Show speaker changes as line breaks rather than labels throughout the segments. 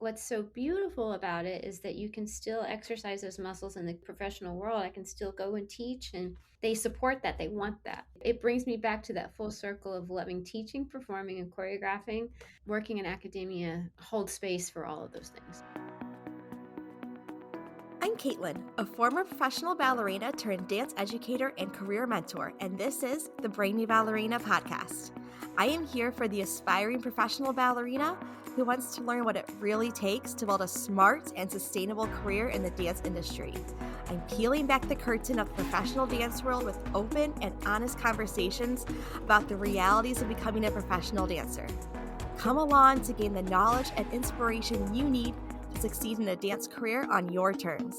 what's so beautiful about it is that you can still exercise those muscles in the professional world. I can still go and teach, and they support that. They want that. It brings me back to that full circle of loving teaching, performing, and choreographing. Working in academia holds space for all of those things.
I'm Caitlin, a former professional ballerina turned dance educator and career mentor, and this is the Brainy Ballerina Podcast. I am here for the aspiring professional ballerina who wants to learn what it really takes to build a smart and sustainable career in the dance industry. I'm peeling back the curtain of the professional dance world with open and honest conversations about the realities of becoming a professional dancer. Come along to gain the knowledge and inspiration you need to succeed in a dance career on your terms.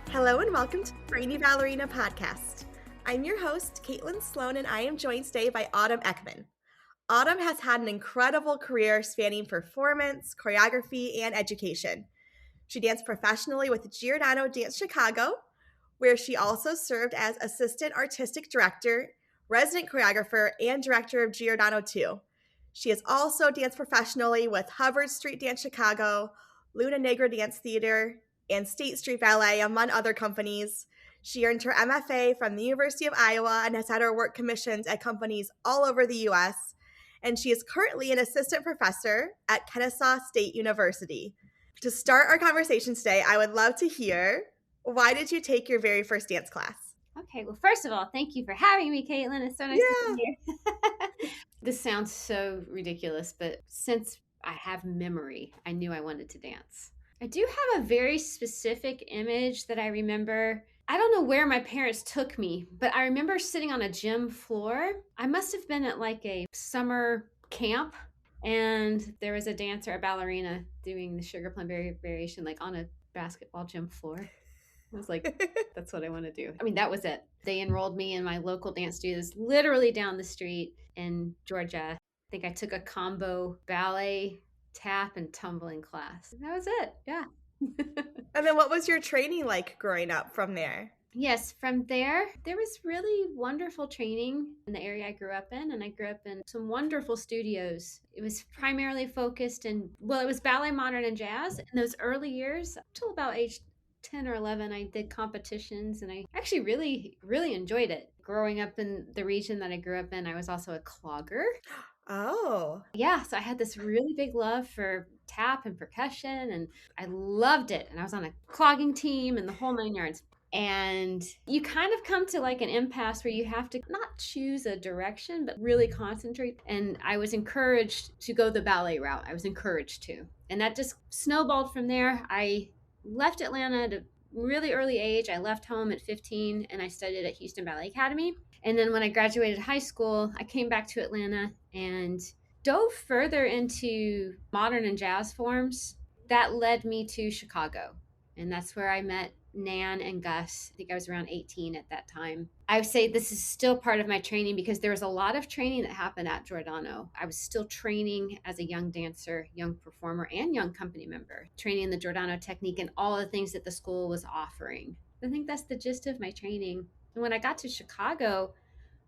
Hello and welcome to the Brainy Ballerina Podcast. I'm your host, Caitlin Sloan, and I am joined today by Autumn Eckman. Autumn has had an incredible career spanning performance, choreography, and education. She danced professionally with Giordano Dance Chicago, where she also served as assistant artistic director, resident choreographer, and director of Giordano 2. She has also danced professionally with Hubbard Street Dance Chicago, Luna Negra Dance Theater, and State Street Ballet, among other companies. She earned her MFA from the University of Iowa and has had her work commissioned at companies all over the U.S., and she is currently an assistant professor at Kennesaw State University. To start our conversation today, I would love to hear, why did you take your very first dance class?
Okay, well, first of all, thank you for having me, Caitlin. It's so nice to be here. This sounds so ridiculous, but since I have memory, I knew I wanted to dance. I do have a very specific image that I remember. I don't know where my parents took me, but I remember sitting on a gym floor. I must have been at like a summer camp, and there was a dancer, a ballerina, doing the sugar plum variation like on a basketball gym floor. I was like, that's what I want to do. I mean, that was it. They enrolled me in my local dance studios, literally down the street in Georgia. I think I took a combo ballet, tap, and tumbling class. That was it. Yeah.
And then what was your training like growing up from there?
Yes, from there was really wonderful training in the area I grew up in, and I grew up in some wonderful studios. It was primarily focused in, well, it was ballet, modern, and jazz. In those early years, up till about age 10 or 11, I did competitions, and I actually really, really enjoyed it. Growing up in the region that I grew up in, I was also a clogger.
Oh.
Yeah, so I had this really big love for tap and percussion, and I loved it. And I was on a clogging team and the whole 9 yards. And you kind of come to like an impasse where you have to not choose a direction, but really concentrate. And I was encouraged to go the ballet route. I was encouraged to. And that just snowballed from there. I left Atlanta at a really early age. I left home at 15 and I studied at Houston Ballet Academy. And then when I graduated high school, I came back to Atlanta and dove further into modern and jazz forms. That led me to Chicago. And that's where I met Nan and Gus. I think I was around 18 at that time. I would say this is still part of my training because there was a lot of training that happened at Giordano. I was still training as a young dancer, young performer, and young company member, training the Giordano technique and all the things that the school was offering. I think that's the gist of my training. And when I got to Chicago,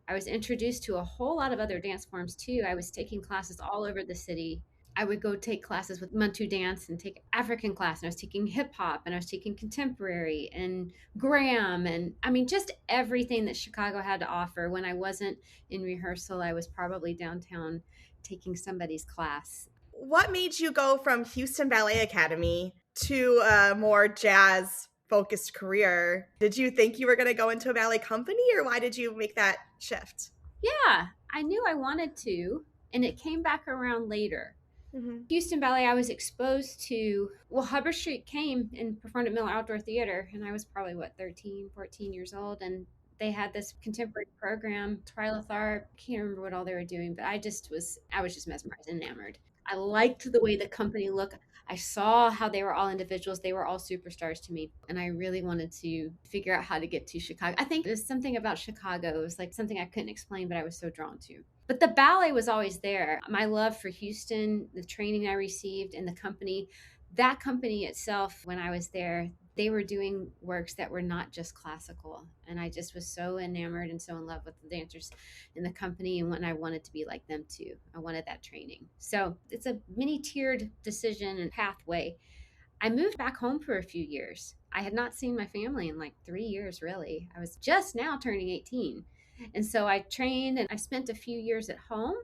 I was introduced to a whole lot of other dance forms too. I was taking classes all over the city. I would go take classes with Mantu dance and take African class, and I was taking hip hop, and I was taking contemporary and Graham, and I mean just everything that Chicago had to offer. When I wasn't in rehearsal, I was probably downtown taking somebody's class.
What made you go from Houston Ballet Academy to a more jazz focused career? Did you think you were going to go into a ballet company, or why did you make that shift?
Yeah, I knew I wanted to, and it came back around later.
Mm-hmm.
Houston Ballet, I was exposed to, well, Hubbard Street came and performed at Miller Outdoor Theater, and I was probably, 13, 14 years old, and they had this contemporary program, Twyla Tharp, can't remember what all they were doing, but I was just mesmerized, enamored. I liked the way the company looked. I saw how they were all individuals. They were all superstars to me. And I really wanted to figure out how to get to Chicago. I think there's something about Chicago. It was like something I couldn't explain, but I was so drawn to. But the ballet was always there. My love for Houston, the training I received, and the company, that company itself, when I was there, They were doing works that were not just classical. And I just was so enamored and so in love with the dancers in the company. And when I wanted to be like them too, I wanted that training. So it's a many tiered decision and pathway. I moved back home for a few years. I had not seen my family in like 3 years, really. I was just now turning 18. And so I trained and I spent a few years at home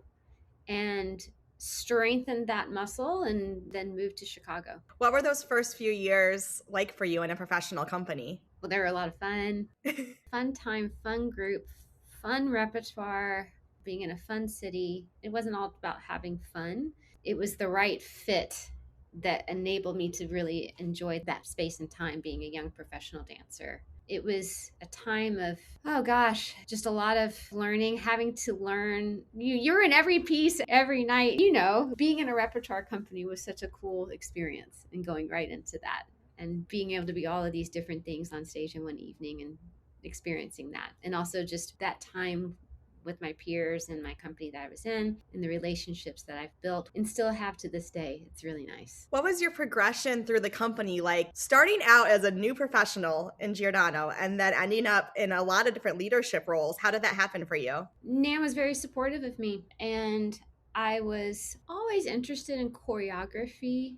and strengthened that muscle and then moved to Chicago.
What were those first few years like for you in a professional company?
Well, they were a lot of fun, fun time, fun group, fun repertoire, being in a fun city. It wasn't all about having fun, it was the right fit that enabled me to really enjoy that space and time being a young professional dancer. It was a time of, oh gosh, just a lot of learning, having to learn. You're in every piece every night. Being in a repertoire company was such a cool experience and going right into that and being able to be all of these different things on stage in one evening and experiencing that. And also just that time with my peers and my company that I was in and the relationships that I've built and still have to this day. It's really nice.
What was your progression through the company like, starting out as a new professional in Giordano and then ending up in a lot of different leadership roles? How did that happen for you?
Nan was very supportive of me, and I was always interested in choreography.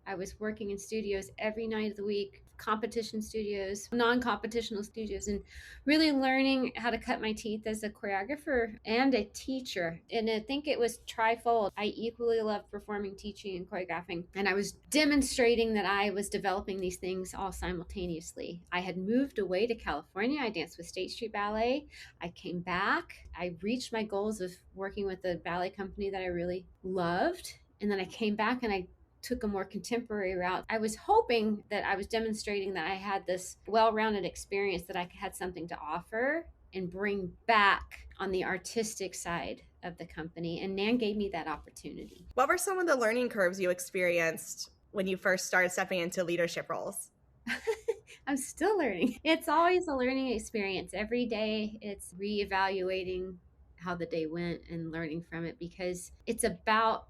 I was working in studios every night of the week, competition studios, non-competitional studios, and really learning how to cut my teeth as a choreographer and a teacher. And I think it was trifold. I equally loved performing, teaching, and choreographing. And I was demonstrating that I was developing these things all simultaneously. I had moved away to California. I danced with State Street Ballet. I came back. I reached my goals of working with a ballet company that I really loved. And then I came back and I took a more contemporary route. I was hoping that I was demonstrating that I had this well-rounded experience, that I had something to offer and bring back on the artistic side of the company. And Nan gave me that opportunity.
What were some of the learning curves you experienced when you first started stepping into leadership roles?
I'm still learning. It's always a learning experience. Every day it's reevaluating how the day went and learning from it, because it's about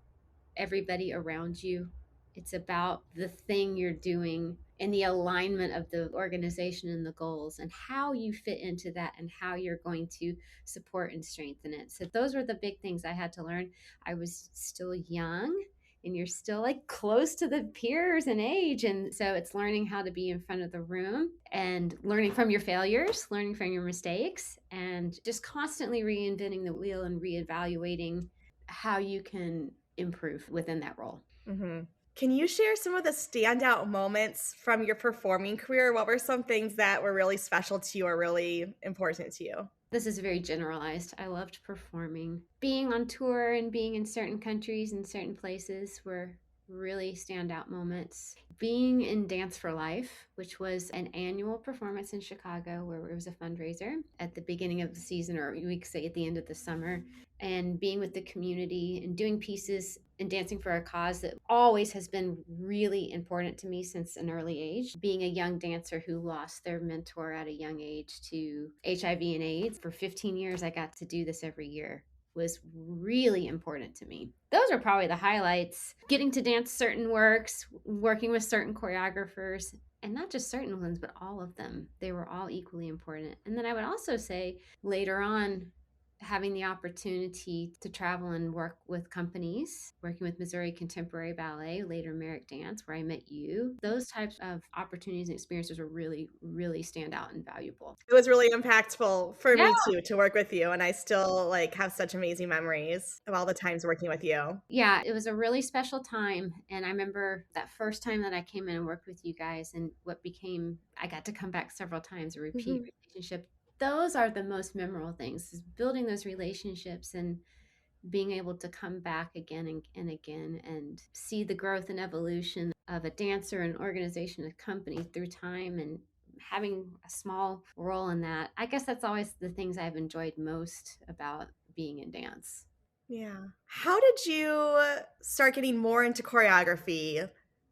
everybody around you. It's about the thing you're doing and the alignment of the organization and the goals and how you fit into that and how you're going to support and strengthen it. So those were the big things I had to learn. I was still young, and you're still like close to the peers in age. And so it's learning how to be in front of the room and learning from your failures, learning from your mistakes, and just constantly reinventing the wheel and reevaluating how you can improve within that role.
Mm-hmm. Can you share some of the standout moments from your performing career? What were some things that were really special to you or really important to you?
This is very generalized. I loved performing. Being on tour and being in certain countries and certain places were really standout moments. Being in Dance for Life, which was an annual performance in Chicago where it was a fundraiser at the beginning of the season, or we could say at the end of the summer, and being with the community and doing pieces and dancing for a cause that always has been really important to me since an early age. Being a young dancer who lost their mentor at a young age to HIV and AIDS. For 15 years, I got to do this every year. Was really important to me. Those are probably the highlights. Getting to dance certain works, working with certain choreographers, and not just certain ones, but all of them. They were all equally important. And then I would also say later on, having the opportunity to travel and work with companies, working with Missouri Contemporary Ballet, later Merrick Dance, where I met you. Those types of opportunities and experiences were really, really stand out and valuable.
It was really impactful for me too, to work with you. And I still have such amazing memories of all the times working with you.
Yeah, it was a really special time. And I remember that first time that I came in and worked with you guys, and what became, I got to come back several times, a repeat relationship. Those are the most memorable things, is building those relationships and being able to come back again and again and see the growth and evolution of a dancer, an organization, a company through time, and having a small role in that. I guess that's always the things I've enjoyed most about being in dance.
Yeah. How did you start getting more into choreography?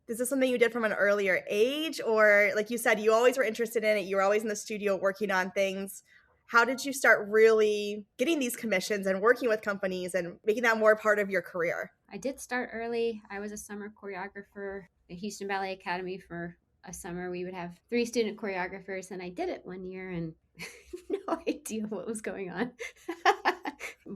Is this something you did from an earlier age? Or like you said, you always were interested in it. You were always in the studio working on things. How did you start really getting these commissions and working with companies and making that more part of your career?
I did start early. I was a summer choreographer at Houston Ballet Academy for a summer we would have 3 student choreographers, and I did it one year and no idea what was going on.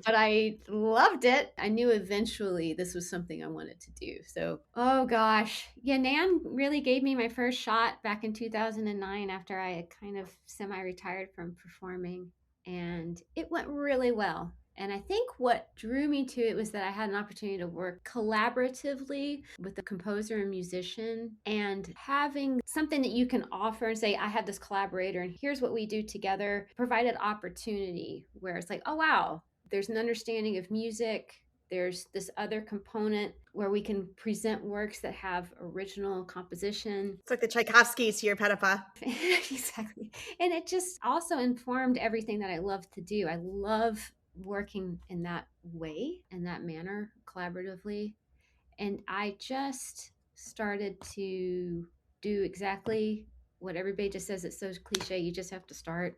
But I loved it. I knew eventually this was something I wanted to do. So, oh gosh. Yeah, Nan really gave me my first shot back in 2009 after I had kind of semi-retired from performing, and it went really well. And I think what drew me to it was that I had an opportunity to work collaboratively with a composer and musician, and having something that you can offer and say, I have this collaborator and here's what we do together, provided opportunity where it's like, oh, wow, there's an understanding of music. There's this other component where we can present works that have original composition.
It's like the Tchaikovskys to your Pettipa.
Exactly. And it just also informed everything that I love to do. I love working in that way, in that manner, collaboratively. And I just started to do exactly what everybody just says. It's so cliche. You just have to start.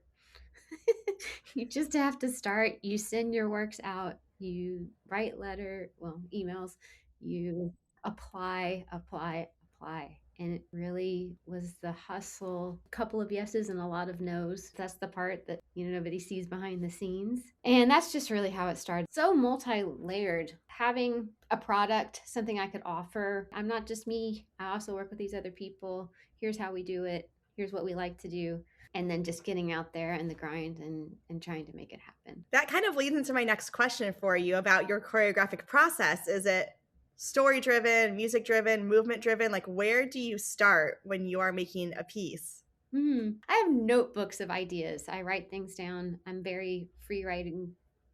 You just have to start. You send your works out. You write emails. You apply, apply, apply. And it really was the hustle, a couple of yeses and a lot of nos. That's the part that, nobody sees behind the scenes. And that's just really how it started. So multi-layered, having a product, something I could offer. I'm not just me. I also work with these other people. Here's how we do it. Here's what we like to do. And then just getting out there in the grind and trying to make it happen.
That kind of leads into my next question for you about your choreographic process. Is it story-driven, music-driven, movement-driven? Like, where do you start when you are making a piece?
I have notebooks of ideas. I write things down. I'm very free writing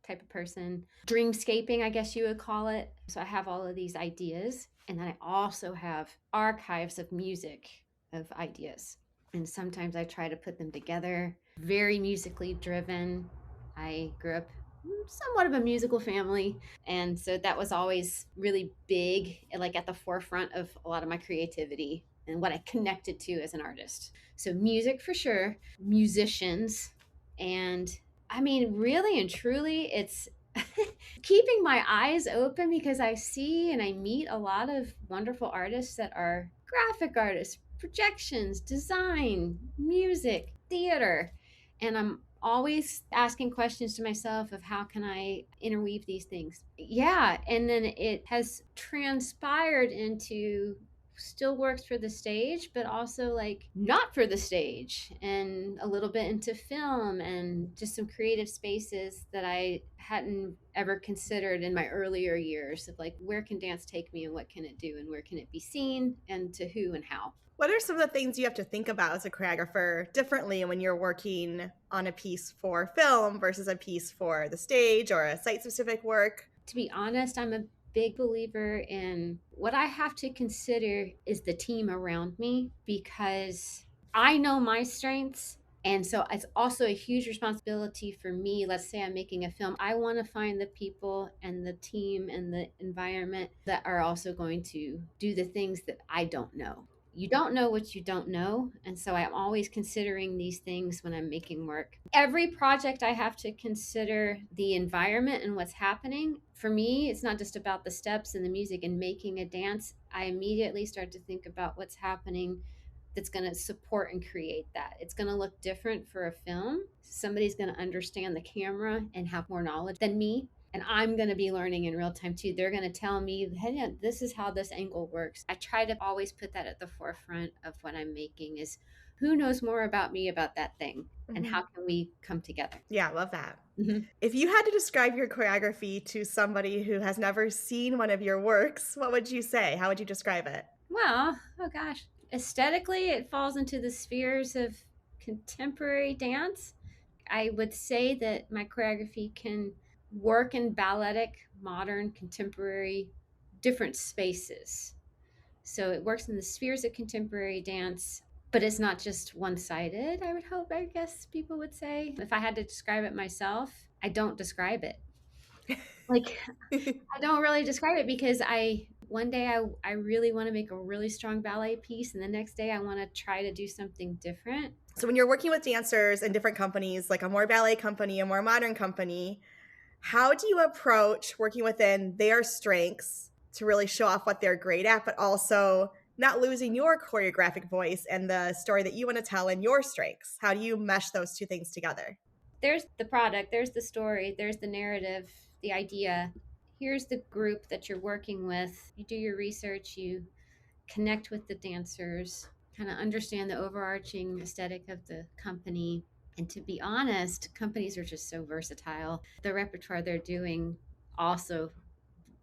type of person. Dreamscaping, I guess you would call it. So I have all of these ideas. And then I also have archives of music, of ideas. And sometimes I try to put them together. Very musically driven. I grew up somewhat of a musical family. And so that was always really big, like at the forefront of a lot of my creativity and what I connected to as an artist. So music for sure, musicians. And I mean, really and truly, it's keeping my eyes open because I see and I meet a lot of wonderful artists that are graphic artists, projections, design, music, theater. And I'm always asking questions to myself of how can I interweave these things. Yeah. And then it has transpired into still works for the stage, but also like not for the stage, and a little bit into film and just some creative spaces that I hadn't ever considered in my earlier years of like, where can dance take me and what can it do and where can it be seen and to who and how.
What are some of the things you have to think about as a choreographer differently when you're working on a piece for film versus a piece for the stage or a site-specific work?
To be honest, I'm a big believer in what I have to consider is the team around me, because I know my strengths. And so it's also a huge responsibility for me. Let's say I'm making a film. I want to find the people and the team and the environment that are also going to do the things that I don't know. You don't know what you don't know. And so I'm always considering these things when I'm making work. Every project I have to consider the environment and what's happening. For me, it's not just about the steps and the music and making a dance. I immediately start to think about what's happening that's going to support and create that. It's going to look different for a film. Somebody's going to understand the camera and have more knowledge than me. And I'm going to be learning in real time too. They're going to tell me, hey, this is how this angle works. I try to always put that at the forefront of what I'm making is who knows more about me about that thing and how can we come together?
Yeah, I love that. If you had to describe your choreography to somebody who has never seen one of your works, what would you say? How would you describe it?
Well, oh gosh. Aesthetically, it falls into the spheres of contemporary dance. I would say that my choreography can work in balletic, modern, contemporary, different spaces. So it works in the spheres of contemporary dance, but it's not just one-sided, I would hope, I guess people would say. If I had to describe it myself, I don't describe it. Like, I don't really describe it because one day I really want to make a really strong ballet piece, and the next day I want to try to do something different.
So when you're working with dancers in different companies, like a more ballet company, a more modern company, how do you approach working within their strengths to really show off what they're great at, but also not losing your choreographic voice and the story that you want to tell and your strengths? How do you mesh those two things together?
There's the product, there's the story, there's the narrative, the idea. Here's the group that you're working with. You do your research, you connect with the dancers, kind of understand the overarching aesthetic of the company. And to be honest, companies are just so versatile. The repertoire they're doing also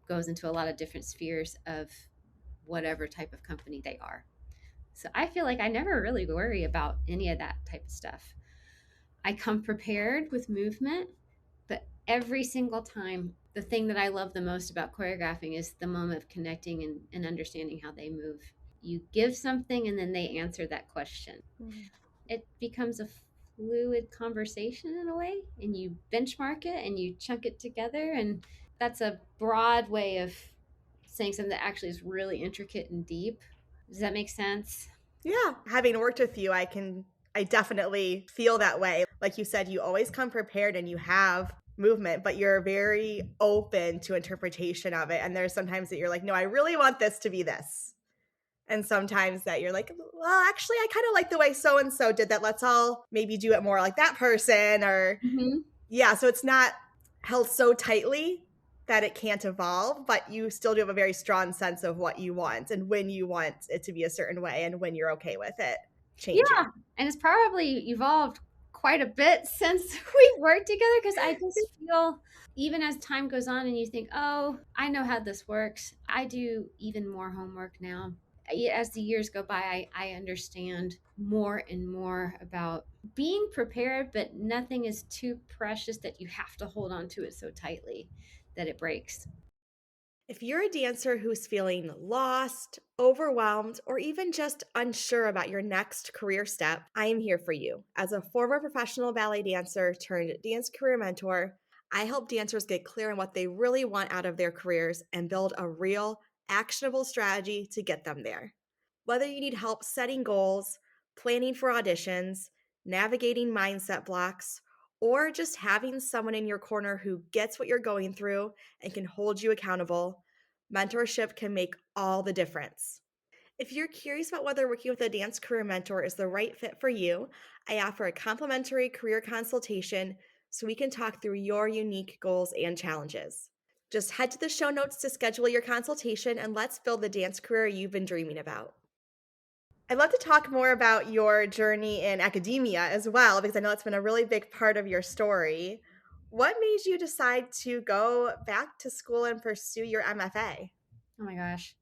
goes into a lot of different spheres of whatever type of company they are. So I feel like I never really worry about any of that type of stuff. I come prepared with movement, but every single time, the thing that I love the most about choreographing is the moment of connecting and understanding how they move. You give something and then they answer that question.
Mhm.
It becomes a fluid conversation in a way, and you benchmark it and you chunk it together. And that's a broad way of saying something that actually is really intricate and deep. Does that make sense?
Yeah, having worked with you, I definitely feel that way. Like you said, you always come prepared and you have movement, but you're very open to interpretation of it. And there's sometimes that you're like, no, I really want this to be this. And sometimes that you're like, well, actually, I kind of like the way so and so did that. Let's all maybe do it more like that person. Or,
Mm-hmm.
yeah, so it's not held so tightly that it can't evolve, but you still do have a very strong sense of what you want and when you want it to be a certain way and when you're okay with it changing.
Yeah. And it's probably evolved quite a bit since we've worked together, because I just feel even as time goes on and you think, oh, I know how this works, I do even more homework now. As the years go by, I understand more and more about being prepared, but nothing is too precious that you have to hold on to it so tightly that it breaks.
If you're a dancer who's feeling lost, overwhelmed, or even just unsure about your next career step, I am here for you. As a former professional ballet dancer turned dance career mentor, I help dancers get clear on what they really want out of their careers and build a real, actionable strategy to get them there. Whether you need help setting goals, planning for auditions, navigating mindset blocks, or just having someone in your corner who gets what you're going through and can hold you accountable, mentorship can make all the difference. If you're curious about whether working with a dance career mentor is the right fit for you, I offer a complimentary career consultation so we can talk through your unique goals and challenges. Just head to the show notes to schedule your consultation and let's build the dance career you've been dreaming about. I'd love to talk more about your journey in academia as well, because I know it's been a really big part of your story. What made you decide to go back to school and pursue your MFA?
Oh my gosh.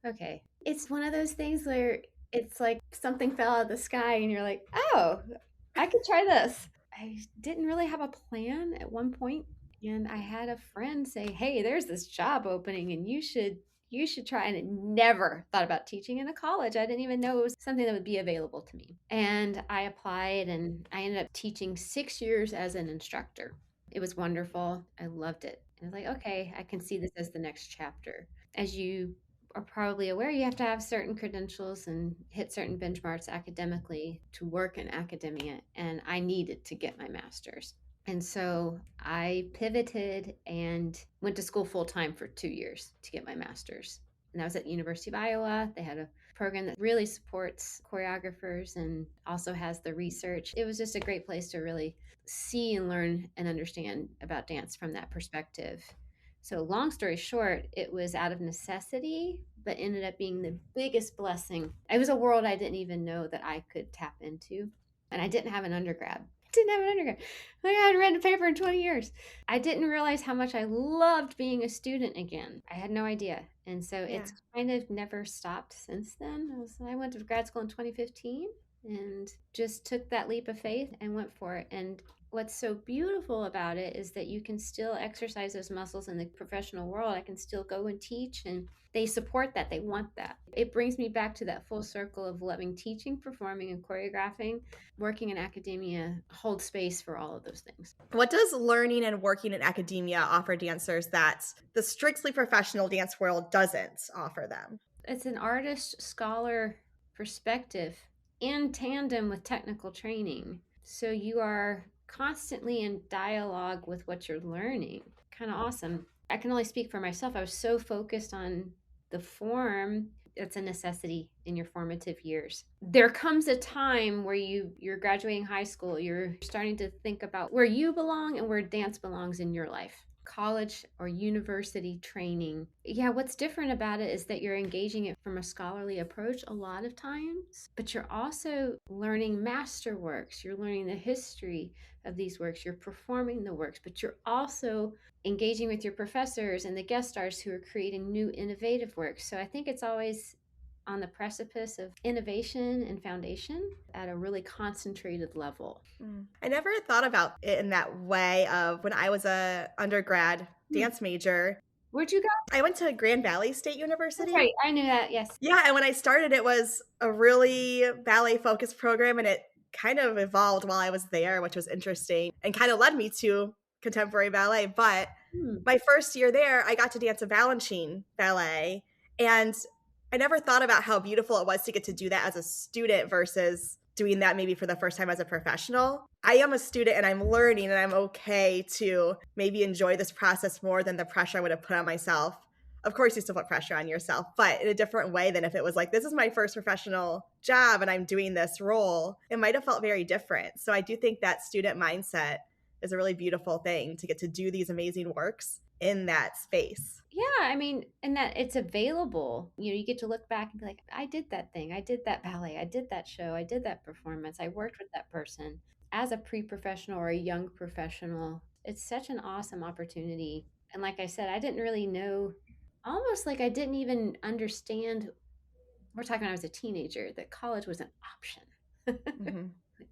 Okay. It's one of those things where it's like something fell out of the sky and you're like, oh, I could try this. I didn't really have a plan at one point, and I had a friend say, "Hey, there's this job opening and you should try." And I never thought about teaching in a college. I didn't even know it was something that would be available to me. And I applied and I ended up teaching 6 years as an instructor. It was wonderful. I loved it. And I was like, "Okay, I can see this as the next chapter." As you are probably aware, you have to have certain credentials and hit certain benchmarks academically to work in academia. And I needed to get my master's. And so I pivoted and went to school full time for 2 years to get my master's. And that was at the University of Iowa. They had a program that really supports choreographers and also has the research. It was just a great place to really see and learn and understand about dance from that perspective. So, long story short, it was out of necessity, but ended up being the biggest blessing. It was a world I didn't even know that I could tap into. And I didn't have an undergrad. I hadn't read a paper in 20 years. I didn't realize how much I loved being a student again. I had no idea. And so
Yeah.
it's kind of never stopped since then. I went to grad school in 2015 and just took that leap of faith and went for it. And what's so beautiful about it is that you can still exercise those muscles in the professional world. I can still go and teach, and they support that. They want that. It brings me back to that full circle of loving teaching, performing, and choreographing. Working in academia holds space for all of those things.
What does learning and working in academia offer dancers that the strictly professional dance world doesn't offer them?
It's an artist scholar perspective in tandem with technical training. So you are constantly in dialogue with what you're learning. Kind of awesome. I can only speak for myself. I was so focused on the form, it's a necessity in your formative years. There comes a time where you're graduating high school, you're starting to think about where you belong and where dance belongs in your life. College or university training. Yeah, what's different about it is that you're engaging it from a scholarly approach a lot of times, but you're also learning masterworks. You're learning the history of these works. You're performing the works, but you're also engaging with your professors and the guest stars who are creating new innovative works. So I think it's always on the precipice of innovation and foundation at a really concentrated level.
I never thought about it in that way of when I was a undergrad dance major.
Where'd you go?
I went to Grand Valley State
That's
University.
right. I knew that. Yes.
Yeah, and when I started, it was a really ballet focused program, and it kind of evolved while I was there, which was interesting and kind of led me to contemporary ballet. But my first year there, I got to dance a Balanchine ballet, and I never thought about how beautiful it was to get to do that as a student versus doing that maybe for the first time as a professional. I am a student and I'm learning, and I'm okay to maybe enjoy this process more than the pressure I would have put on myself. Of course, you still put pressure on yourself, but in a different way than if it was like, this is my first professional job and I'm doing this role. It might have felt very different. So I do think that student mindset is a really beautiful thing to get to do these amazing works in that space.
Yeah, I mean, and that it's available. You get to look back and be like, I did that thing. I did that ballet. I did that show. I did that performance. I worked with that person. As a pre-professional or a young professional, it's such an awesome opportunity. And like I said, I didn't really know, almost like I didn't even understand. We're talking when I was a teenager, that college was an option.
Mm-hmm.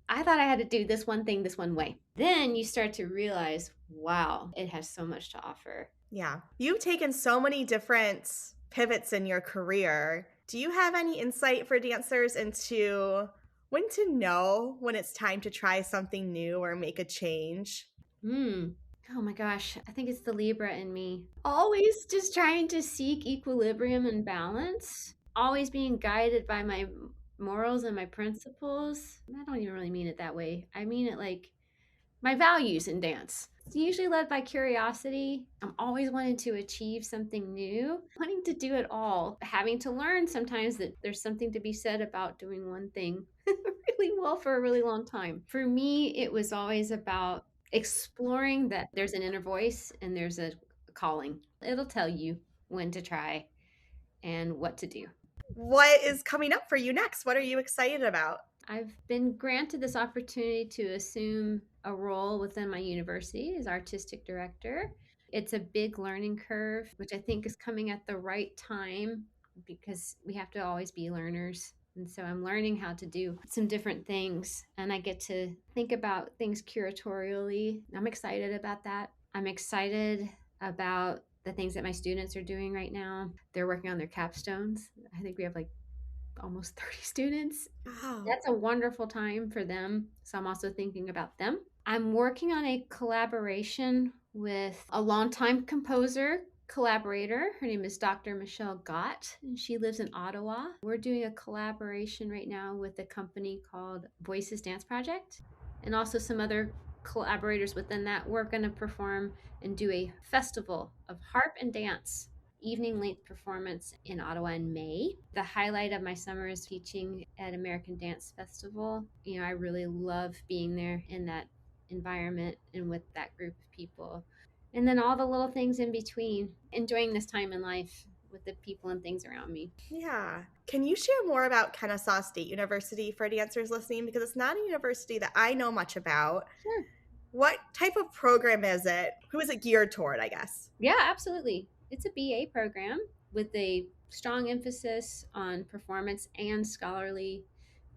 I thought I had to do this one thing this one way. Then you start to realize, wow, it has so much to offer.
Yeah. You've taken so many different pivots in your career. Do you have any insight for dancers into when to know when it's time to try something new or make a change?
Oh my gosh, I think it's the Libra in me. Always just trying to seek equilibrium and balance, always being guided by my morals and my principles. I don't even really mean it that way. I mean it like my values in dance. It's usually led by curiosity. I'm always wanting to achieve something new, wanting to do it all, having to learn sometimes that there's something to be said about doing one thing really well for a really long time. For me, it was always about exploring that there's an inner voice and there's a calling. It'll tell you when to try and what to do.
What is coming up for you next? What are you excited about?
I've been granted this opportunity to assume a role within my university as artistic director. It's a big learning curve, which I think is coming at the right time because we have to always be learners. And so I'm learning how to do some different things, and I get to think about things curatorially. I'm excited about that. I'm excited about the things that my students are doing right now. They're working on their capstones. I think we have like almost 30 students.
Wow.
That's a wonderful time for them. So I'm also thinking about them. I'm working on a collaboration with a longtime composer collaborator. Her name is Dr. Michelle Gott, and she lives in Ottawa. We're doing a collaboration right now with a company called Voices Dance Project, and also some other collaborators within that. We're going to perform and do a festival of harp and dance evening length performance in Ottawa in May. The highlight of my summer is teaching at American Dance Festival. I really love being there in that environment and with that group of people. And then all the little things in between, enjoying this time in life with the people and things around me.
Yeah. Can you share more about Kennesaw State University for dancers listening? Because it's not a university that I know much about.
Sure.
What type of program is it? Who is it geared toward, I guess?
Yeah, absolutely. It's a BA program with a strong emphasis on performance and scholarly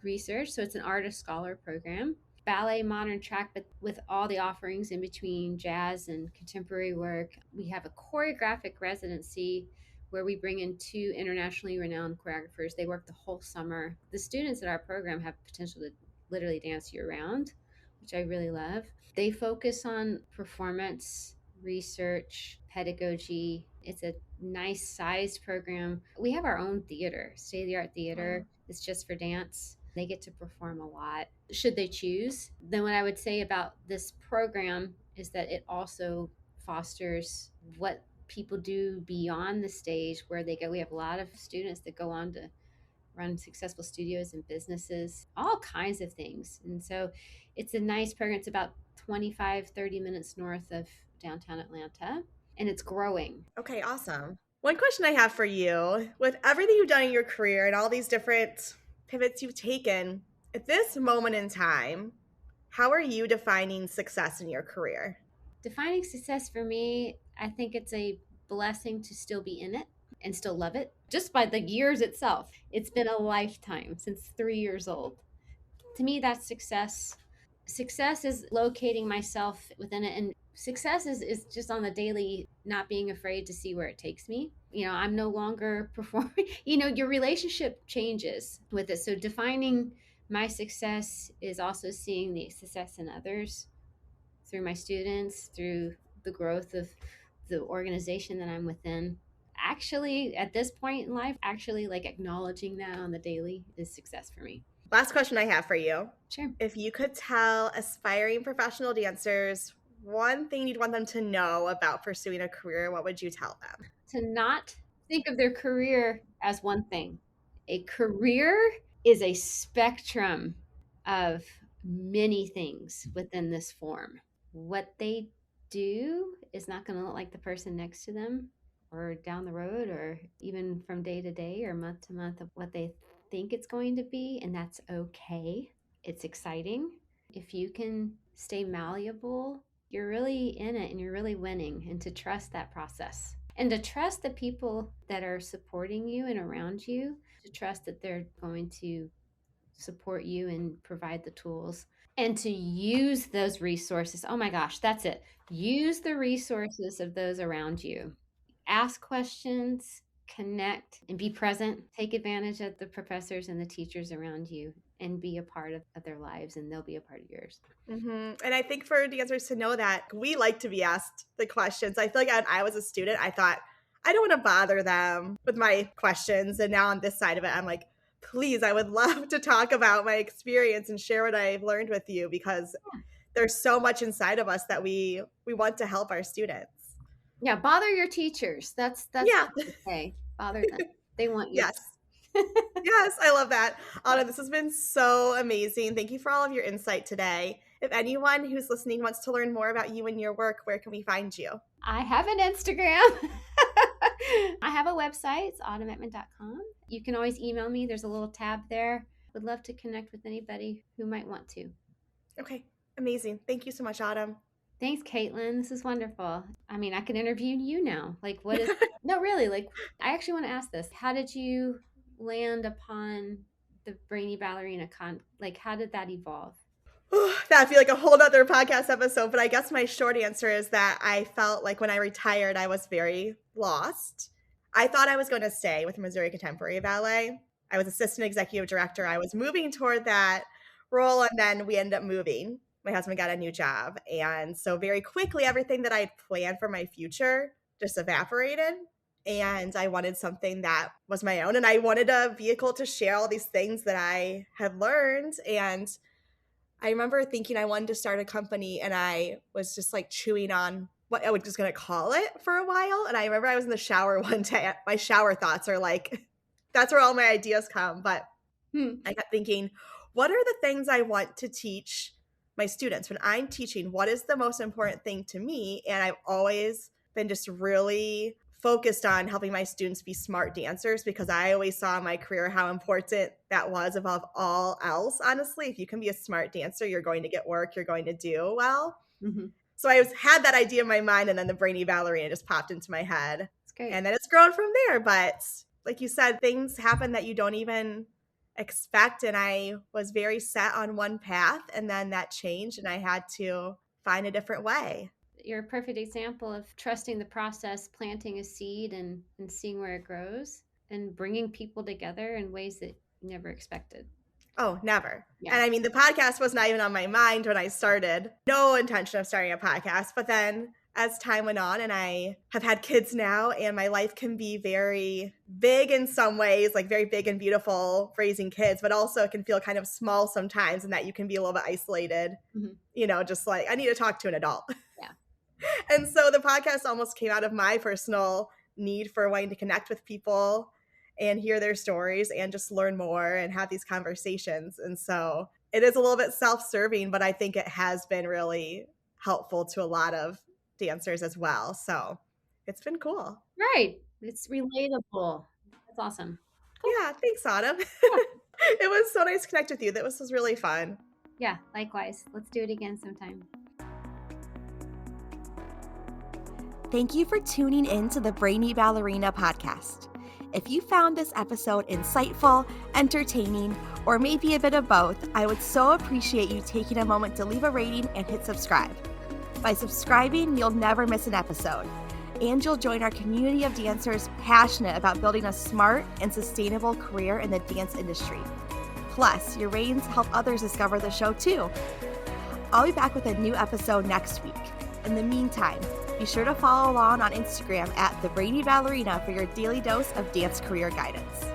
research. So it's an artist scholar program. Ballet, modern track, but with all the offerings in between jazz and contemporary work. We have a choreographic residency where we bring in two internationally renowned choreographers. They work the whole summer. The students at our program have potential to literally dance year round, which I really love. They focus on performance, research, pedagogy. It's a nice sized program. We have our own theater, state of the art theater.
Wow.
It's just for dance. They get to perform a lot should they choose. Then, what I would say about this program is that it also fosters what people do beyond the stage where they go. We have a lot of students that go on to run successful studios and businesses, all kinds of things. And so it's a nice program. It's about 25-30 minutes north of downtown Atlanta, and it's growing.
Okay, awesome. One question I have for you, with everything you've done in your career and all these different pivots you've taken, at this moment in time, how are you defining success in your career?
Defining success for me, I think it's a blessing to still be in it and still love it. Just by the years itself, it's been a lifetime since 3 years old. To me, that's success. Success is locating myself within it. And success is just on the daily, not being afraid to see where it takes me. I'm no longer performing. Your relationship changes with it. So defining my success is also seeing the success in others through my students, through the growth of the organization that I'm within. Actually, at this point in life, like acknowledging that on the daily is success for me.
Last question I have for you.
Sure.
If you could tell aspiring professional dancers one thing you'd want them to know about pursuing a career, what would you tell them?
To not think of their career as one thing. A career is a spectrum of many things within this form. What they do is not going to look like the person next to them or down the road or even from day to day or month to month of what they think it's going to be, and that's okay. It's exciting. If you can stay malleable, you're really in it and you're really winning, and to trust that process and to trust the people that are supporting you and around you, to trust that they're going to support you and provide the tools, and to use those resources. Oh my gosh, that's it. Use the resources of those around you. Ask questions, connect, and be present. Take advantage of the professors and the teachers around you and be a part of their lives, and they'll be a part of yours.
Mm-hmm. And I think for dancers to know that we like to be asked the questions. I feel like when I was a student, I thought, I don't want to bother them with my questions. And now on this side of it, I'm like, please, I would love to talk about my experience and share what I've learned with you, because there's so much inside of us that we want to help our students.
Yeah, bother your teachers. That's
yeah.
Okay. Bother them. They want you.
Yes. Yes, I love that. Autumn, this has been so amazing. Thank you for all of your insight today. If anyone who's listening wants to learn more about you and your work, where can we find you?
I have an Instagram. I have a website. It's autumneckman.com. You can always email me. There's a little tab there. Would love to connect with anybody who might want to.
Okay, amazing. Thank you so much, Autumn.
Thanks, Caitlin. This is wonderful. I mean, I can interview you now. Like, what is... No, really. Like, I actually want to ask this. How did you land upon the Brainy Ballerina Like, how did that evolve?
That'd be like a whole other podcast episode, but I guess my short answer is that I felt like when I retired, I was very lost. I thought I was going to stay with Missouri Contemporary Ballet. I was assistant executive director. I was moving toward that role, and then we ended up moving. My husband got a new job, and so very quickly, everything that I'd planned for my future just evaporated, and I wanted something that was my own, and I wanted a vehicle to share all these things that I had learned. And I remember thinking I wanted to start a company, and I was just like chewing on what I was just going to call it for a while. And I remember I was in the shower one day. My shower thoughts are like, that's where all my ideas come. But I kept thinking, what are the things I want to teach my students when I'm teaching? What is the most important thing to me? And I've always been just really focused on helping my students be smart dancers, because I always saw in my career how important that was above all else. Honestly, if you can be a smart dancer, you're going to get work, you're going to do well. Mm-hmm. So I had that idea in my mind, and then the Brainy Ballerina just popped into my head.
That's great.
And then it's grown from there. But like you said, things happen that you don't even expect. And I was very set on one path, and then that changed, and I had to find a different way.
You're a perfect example of trusting the process, planting a seed and seeing where it grows, and bringing people together in ways that you never expected.
Oh, never. Yeah. And I mean, the podcast was not even on my mind when I started. No intention of starting a podcast. But then as time went on, and I have had kids now, and my life can be very big in some ways, like very big and beautiful raising kids, but also it can feel kind of small sometimes, and that you can be a little bit isolated, just like, I need to talk to an adult.
Yeah.
And so the podcast almost came out of my personal need for wanting to connect with people and hear their stories and just learn more and have these conversations. And so it is a little bit self-serving, but I think it has been really helpful to a lot of dancers as well. So it's been cool.
Right. It's relatable. That's awesome. Cool.
Yeah, thanks, Autumn.
Yeah.
It was so nice to connect with you. This was really fun.
Yeah, likewise. Let's do it again sometime.
Thank you for tuning in to the Brainy Ballerina Podcast. If you found this episode insightful, entertaining, or maybe a bit of both, I would so appreciate you taking a moment to leave a rating and hit subscribe. By subscribing, you'll never miss an episode, and you'll join our community of dancers passionate about building a smart and sustainable career in the dance industry. Plus, your ratings help others discover the show too. I'll be back with a new episode next week. In the meantime, be sure to follow along on Instagram at The Brainy Ballerina for your daily dose of dance career guidance.